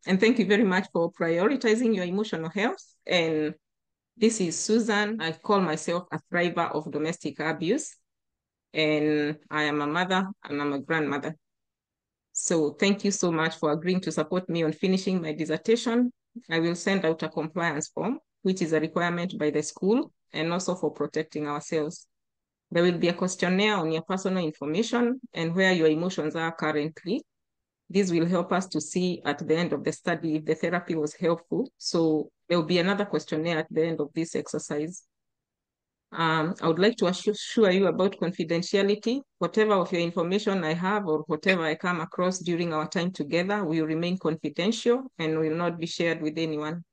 And thank you very much for prioritizing your emotional health. And this is Susan. I call myself a thriver of domestic abuse. And I am a mother and I'm a grandmother. So thank you so much for agreeing to support me on finishing my dissertation. I will send out a compliance form, which is a requirement by the school and also for protecting ourselves. There will be a questionnaire on your personal information and where your emotions are currently. This will help us to see at the end of the study if the therapy was helpful. So there will be another questionnaire at the end of this exercise. I would like to assure you about confidentiality. Whatever of your information I have or whatever I come across during our time together will remain confidential and will not be shared with anyone.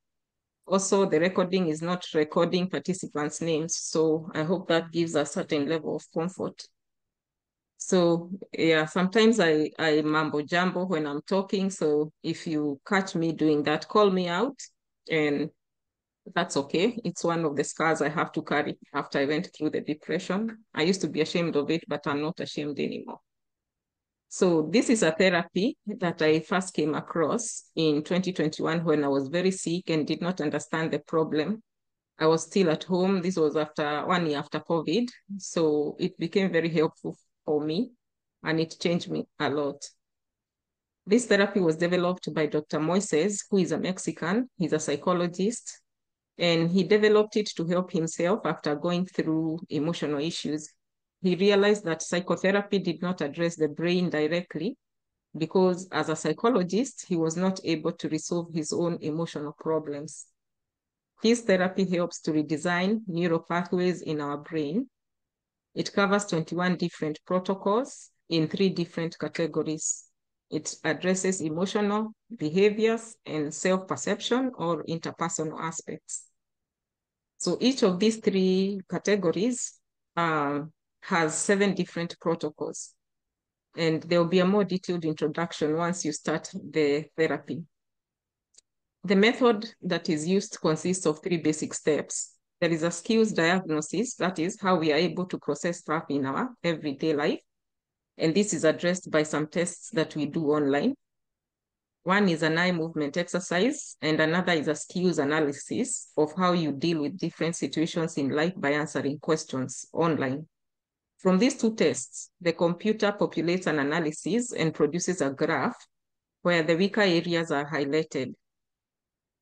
Also, the recording is not recording participants' names, so I hope that gives a certain level of comfort. So yeah, sometimes I mumbo jumbo when I'm talking. So if you catch me doing that, call me out and that's okay. It's one of the scars I have to carry after I went through the depression. I used to be ashamed of it, but I'm not ashamed anymore. So this is a therapy that I first came across in 2021 when I was very sick and did not understand the problem. I was still at home. This was after 1 year after COVID. So it became very helpful for me and it changed me a lot. This therapy was developed by Dr. Moises, who is a Mexican. He's a psychologist, and he developed it to help himself after going through emotional issues. He realized that psychotherapy did not address the brain directly because as a psychologist, he was not able to resolve his own emotional problems. His therapy helps to redesign neural pathways in our brain. It covers 21 different protocols in 3 different categories. It addresses emotional, behaviors, and self-perception or interpersonal aspects. So each of these 3 categories has 7 different protocols. And there will be a more detailed introduction once you start the therapy. The method that is used consists of 3 basic steps. There is a skills diagnosis, that is how we are able to process stuff in our everyday life. And this is addressed by some tests that we do online. One is an eye movement exercise, and another is a skills analysis of how you deal with different situations in life by answering questions online. From these 2 tests, the computer populates an analysis and produces a graph where the weaker areas are highlighted.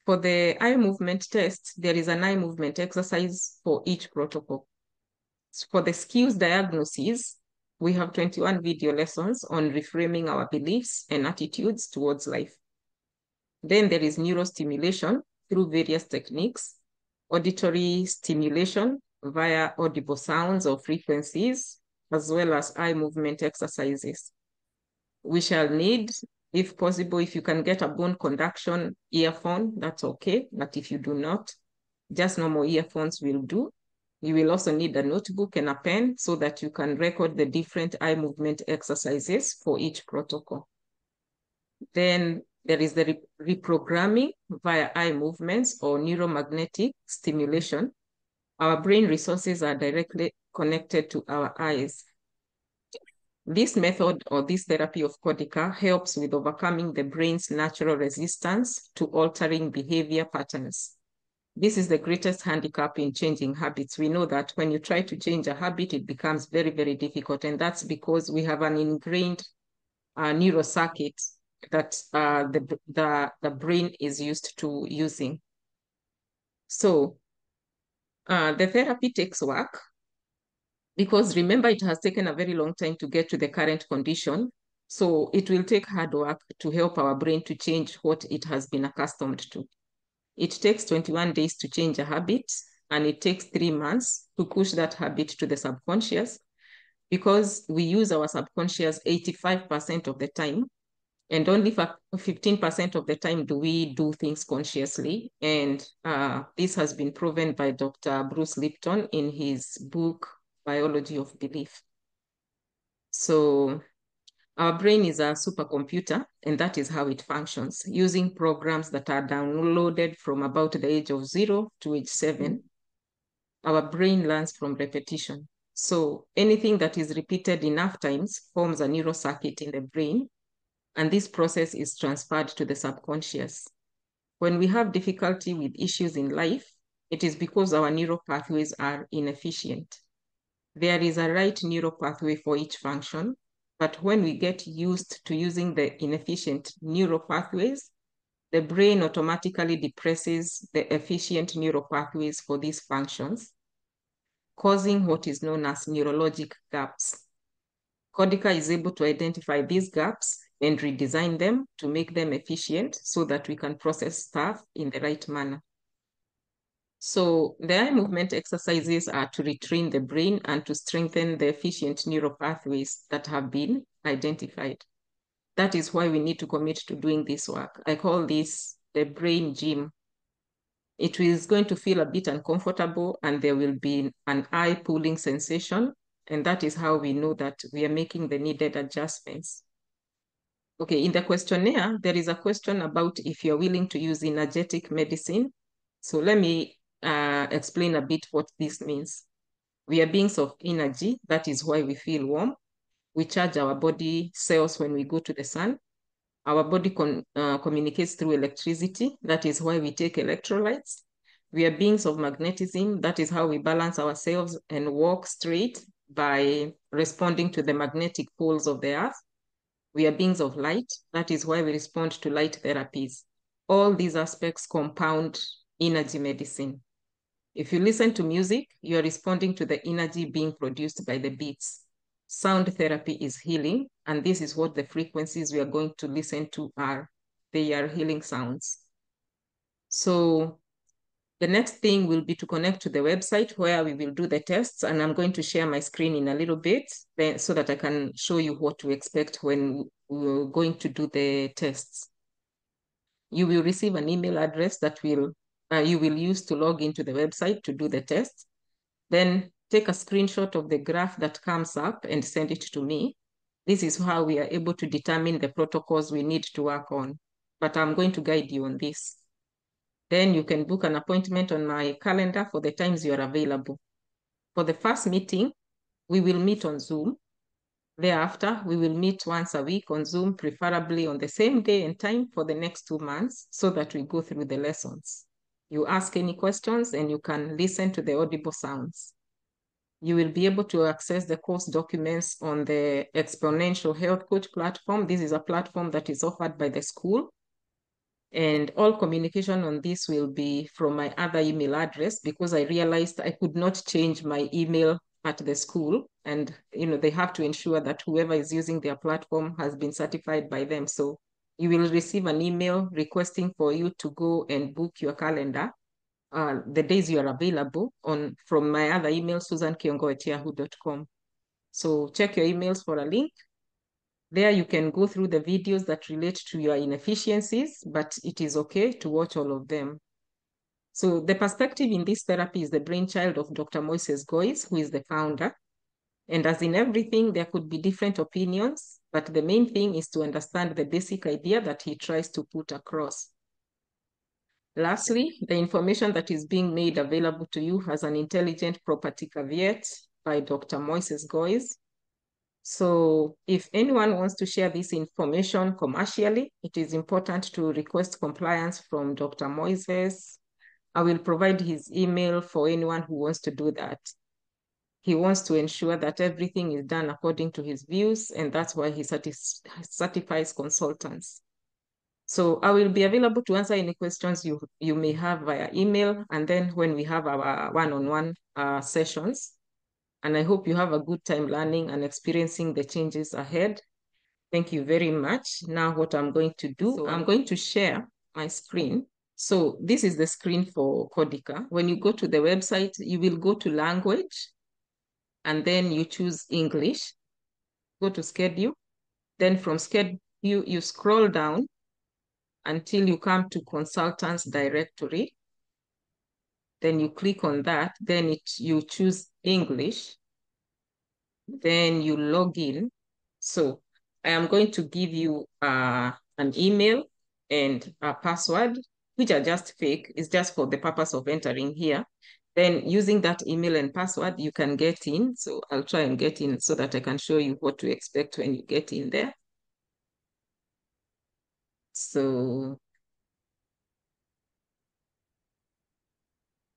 For the eye movement test, there is an eye movement exercise for each protocol. For the skills diagnosis, we have 21 video lessons on reframing our beliefs and attitudes towards life. Then there is neurostimulation through various techniques, auditory stimulation via audible sounds or frequencies, as well as eye movement exercises. We shall need, if possible, if you can get a bone conduction earphone, that's okay. But if you do not, just normal earphones will do. You will also need a notebook and a pen so that you can record the different eye movement exercises for each protocol. Then there is the reprogramming via eye movements or neuromagnetic stimulation. Our brain resources are directly connected to our eyes. This method or this therapy of Codica helps with overcoming the brain's natural resistance to altering behavior patterns. This is the greatest handicap in changing habits. We know that when you try to change a habit, it becomes very, very difficult. And that's because we have an ingrained neural circuit that the brain is used to using. So the therapy takes work because remember, it has taken a very long time to get to the current condition. So it will take hard work to help our brain to change what it has been accustomed to. It takes 21 days to change a habit, and it takes 3 months to push that habit to the subconscious because we use our subconscious 85% of the time, and only 15% of the time do we do things consciously. And this has been proven by Dr. Bruce Lipton in his book, Biology of Belief. So our brain is a supercomputer, and that is how it functions, using programs that are downloaded from about the age of 0 to age 7. Our brain learns from repetition. So anything that is repeated enough times forms a neural circuit in the brain. and this process is transferred to the subconscious. When we have difficulty with issues in life, it is because our neural pathways are inefficient. There is a right neural pathway for each function, but when we get used to using the inefficient neural pathways, the brain automatically depresses the efficient neural pathways for these functions, causing what is known as neurologic gaps. Codica is able to identify these gaps and redesign them to make them efficient so that we can process stuff in the right manner. So the eye movement exercises are to retrain the brain and to strengthen the efficient neural pathways that have been identified. That is why we need to commit to doing this work. I call this the brain gym. It is going to feel a bit uncomfortable and there will be an eye pulling sensation. And that is how we know that we are making the needed adjustments. Okay, in the questionnaire, there is a question about if you're willing to use energetic medicine. So let me explain a bit what this means. We are beings of energy. That is why we feel warm. We charge our body cells when we go to the sun. Our body communicates through electricity. That is why we take electrolytes. We are beings of magnetism. That is how we balance ourselves and walk straight by responding to the magnetic poles of the earth. We are beings of light. That is why we respond to light therapies. All these aspects compound energy medicine. If you listen to music, you are responding to the energy being produced by the beats. Sound therapy is healing, and this is what the frequencies we are going to listen to are. They are healing sounds. So the next thing will be to connect to the website where we will do the tests, and I'm going to share my screen in a little bit so that I can show you what to expect when we're going to do the tests. You will receive an email address that you will use to log into the website to do the test. Then take a screenshot of the graph that comes up and send it to me. This is how we are able to determine the protocols we need to work on. But I'm going to guide you on this. Then you can book an appointment on my calendar for the times you are available. For the first meeting, we will meet on Zoom. Thereafter, we will meet once a week on Zoom, preferably on the same day and time for the next 2 months so that we go through the lessons. You ask any questions and you can listen to the audible sounds. You will be able to access the course documents on the Exponential Health Coach platform. This is a platform that is offered by the school. And all communication on this will be from my other email address because I realized I could not change my email at the school. And they have to ensure that whoever is using their platform has been certified by them. So you will receive an email requesting for you to go and book your calendar the days you are available from my other email, susankiongo@yahoo.com. So check your emails for a link. There you can go through the videos that relate to your inefficiencies, but it is okay to watch all of them. So the perspective in this therapy is the brainchild of Dr. Moises Gois, who is the founder. And as in everything, there could be different opinions, but the main thing is to understand the basic idea that he tries to put across. Lastly, the information that is being made available to you has an intelligent property caveat by Dr. Moises Gois. So if anyone wants to share this information commercially, it is important to request compliance from Dr. Moises. I will provide his email for anyone who wants to do that. He wants to ensure that everything is done according to his views, and that's why he certifies consultants. So I will be available to answer any questions you may have via email, and then when we have our one-on-one sessions. And I hope you have a good time learning and experiencing the changes ahead. Thank you very much. Now what I'm going to do, I'm going to share my screen. So this is the screen for Codica. When you go to the website, you will go to language, and then you choose English. Go to schedule. Then from schedule, you scroll down until you come to consultants directory. Then you click on that. Then you choose English. Then you log in. So I am going to give you an email and a password, which are just fake. It's just for the purpose of entering here. Then using that email and password, you can get in. So I'll try and get in so that I can show you what to expect when you get in there. So,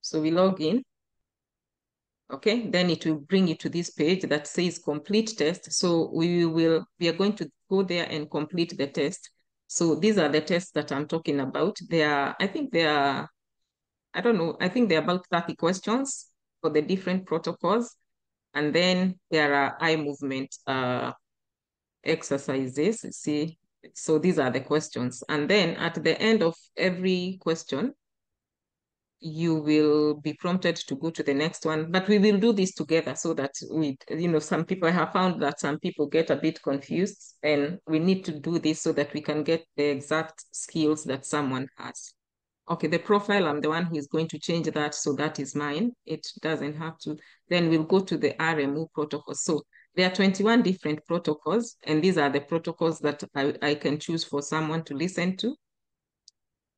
so we log in. Okay, then it will bring you to this page that says complete test. So we are going to go there and complete the test. So these are the tests that I'm talking about. I don't know, I think there are about 30 questions for the different protocols. And then there are eye movement exercises. See, so these are the questions. And then at the end of every question, you will be prompted to go to the next one. But we will do this together so that some people, I have found that some people get a bit confused, and we need to do this so that we can get the exact skills that someone has. Okay, the profile, I'm the one who is going to change that, so that is mine. It doesn't have to. Then we'll go to the RMU protocol. So there are 21 different protocols, and these are the protocols that I can choose for someone to listen to.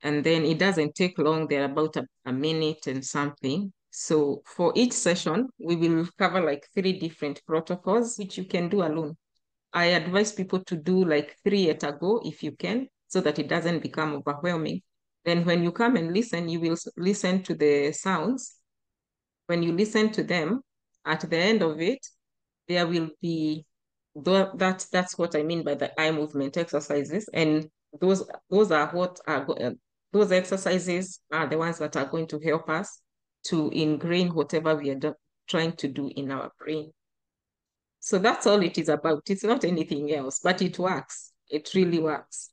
And then it doesn't take long. They're about a minute and something. So for each session, we will cover like 3 different protocols, which you can do alone. I advise people to do like 3 at a go if you can, so that it doesn't become overwhelming. Then when you come and listen, you will listen to the sounds. When you listen to them, at the end of it, there will be that's what I mean by the eye movement exercises. And those are what are those exercises are the ones that are going to help us to ingrain whatever we are trying to do in our brain. So that's all it is about. It's not anything else, but it works. It really works.